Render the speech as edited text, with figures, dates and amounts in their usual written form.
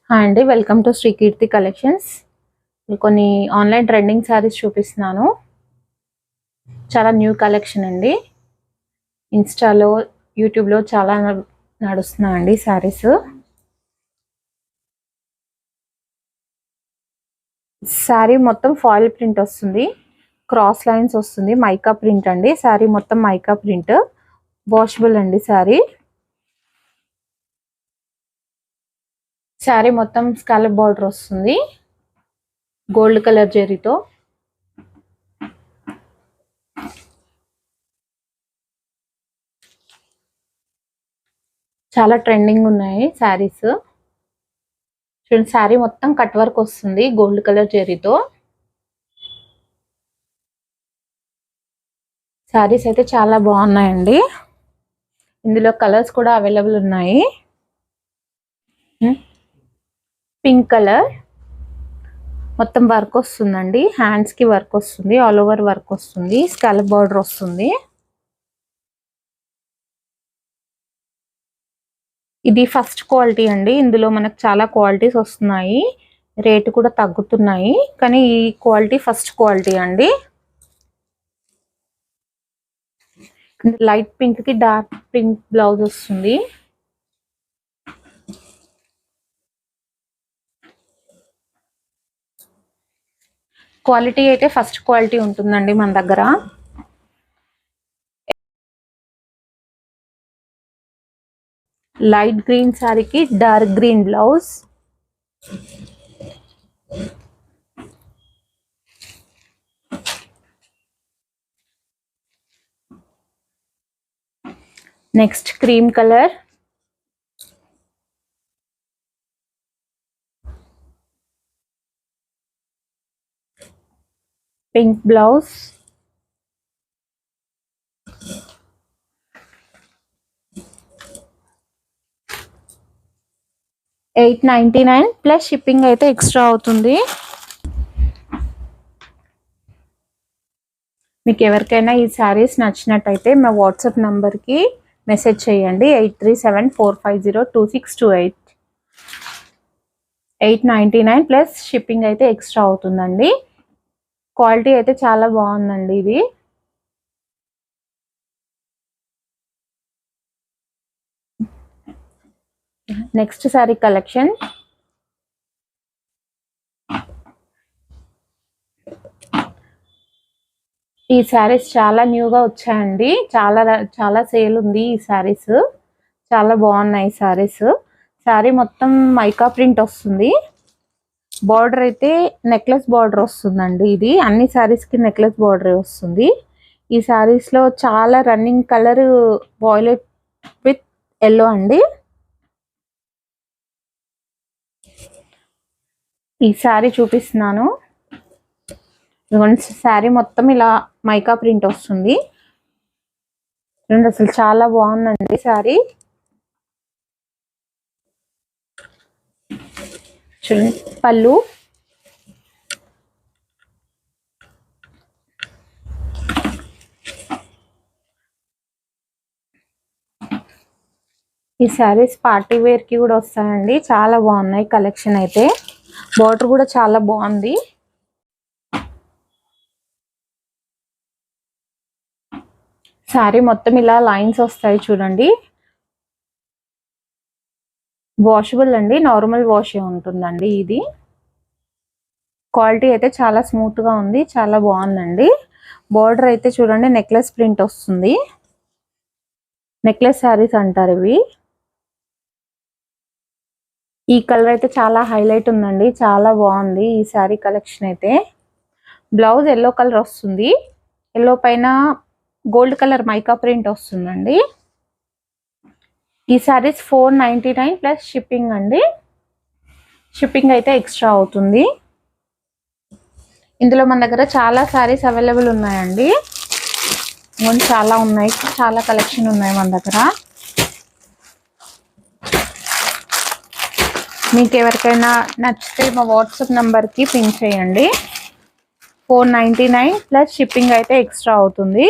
Hi అండి, welcome to Shri Keerthi Collections. కొన్ని online trending saris చూపిస్తున్నాను. చాలా న్యూ కలెక్షన్ అండి. ఇన్స్టాలో, యూట్యూబ్లో చాలా నడుస్తున్నాయండి శారీస్. శారీ మొత్తం ఫాయిల్ ప్రింట్ వస్తుంది, క్రాస్ లైన్స్ వస్తుంది, మైకా ప్రింట్ అండి. శారీ మొత్తం మైకా ప్రింట్, వాషబుల్ అండి. శారీ మొత్తం స్కాలప్ బార్డర్ వస్తుంది, గోల్డ్ కలర్ జరీతో. చాలా ట్రెండింగ్ ఉన్నాయి శారీస్. చూడండి, శారీ మొత్తం కట్ వర్క్ వస్తుంది గోల్డ్ కలర్ జరీతో. శారీస్ అయితే చాలా బాగున్నాయండి. ఇందులో కలర్స్ కూడా అవైలబుల్ ఉన్నాయి. పింక్ కలర్ మొత్తం వర్క్ వస్తుందండి, హ్యాండ్స్ కి వర్క్ వస్తుంది, ఆల్ ఓవర్ వర్క్ వస్తుంది, స్కాలప్ బార్డర్ వస్తుంది. ఇది ఫస్ట్ క్వాలిటీ అండి. ఇందులో మనకు చాలా క్వాలిటీస్ వస్తున్నాయి, రేటు కూడా తగ్గుతున్నాయి, కానీ ఈ క్వాలిటీ ఫస్ట్ క్వాలిటీ అండి. లైట్ పింక్ కి డార్క్ పింక్ బ్లౌజ్ వస్తుంది. క్వాలిటీ అయితే ఫస్ట్ క్వాలిటీ ఉంటుందండి మన దగ్గర. లైట్ గ్రీన్ శారీకి dark green blouse. Next cream colour, pink blouse, $8.99 plus shipping అయితే ఎక్స్ట్రా అవుతుంది. మీకు ఎవరికైనా ఈ శారీస్ నచ్చినట్టయితే మా వాట్సాప్ నంబర్కి మెసేజ్ చేయండి, 8374502628. $8.99 ప్లస్ షిప్పింగ్ అయితే ఎక్స్ట్రా అవుతుందండి. క్వాలిటీ అయితే చాలా బాగుందండి ఇది. Next sari collection. ఈ శారీస్ చాలా న్యూగా వచ్చాయండి, చాలా సేల్ ఉంది. ఈ శారీస్ చాలా బాగున్నాయి. శారీ మొత్తం మైకా ప్రింట్ వస్తుంది. బార్డర్ అయితే నెక్లెస్ బార్డర్ వస్తుందండి. ఇది అన్ని శారీస్ కి నెక్లెస్ బార్డర్ వస్తుంది. ఈ శారీస్ లో చాలా running colour violet with yellow అండి. ఈ శారీ చూపిస్తున్నాను. శారీ మొత్తం ఇలా మైకా ప్రింట్ వస్తుంది. అసలు చాలా బాగుందండి శారీ. చూడండి, పళ్ళు, ఈ శారీస్ పార్టీ వేర్ కి కూడా వస్తాయండి. చాలా బాగున్నాయి కలెక్షన్ అయితే. బార్డర్ కూడా చాలా బాగుంది. శారీ మొత్తం ఇలా లైన్స్ వస్తాయి చూడండి. వాషబుల్ అండి, నార్మల్ వాష్ ఉంటుందండి. ఇది క్వాలిటీ అయితే చాలా స్మూత్ గా ఉంది, చాలా బాగుందండి. బార్డర్ అయితే చూడండి, నెక్లెస్ ప్రింట్ వస్తుంది. నెక్లెస్ శారీస్ అంటారు ఇవి. ఈ కలర్ అయితే చాలా హైలైట్ ఉందండి, చాలా బాగుంది ఈ శారీ కలెక్షన్ అయితే. బ్లౌజ్ ఎల్లో కలర్ వస్తుంది, ఎల్లో పైన గోల్డ్ కలర్ మైకా ప్రింట్ వస్తుందండి. ఈ శారీస్ $4.99 ప్లస్ షిప్పింగ్ అండి. షిప్పింగ్ అయితే ఎక్స్ట్రా అవుతుంది. ఇందులో మన దగ్గర చాలా శారీస్ అవైలబుల్ ఉన్నాయండి. చాలా ఉన్నాయి, చాలా కలెక్షన్ ఉన్నాయి మన దగ్గర. మీకు ఎవరికైనా నచ్చితే మా వాట్సాప్ నంబర్కి పింక్ చేయండి. $4.99 ప్లస్ షిప్పింగ్ అయితే ఎక్స్ట్రా అవుతుంది.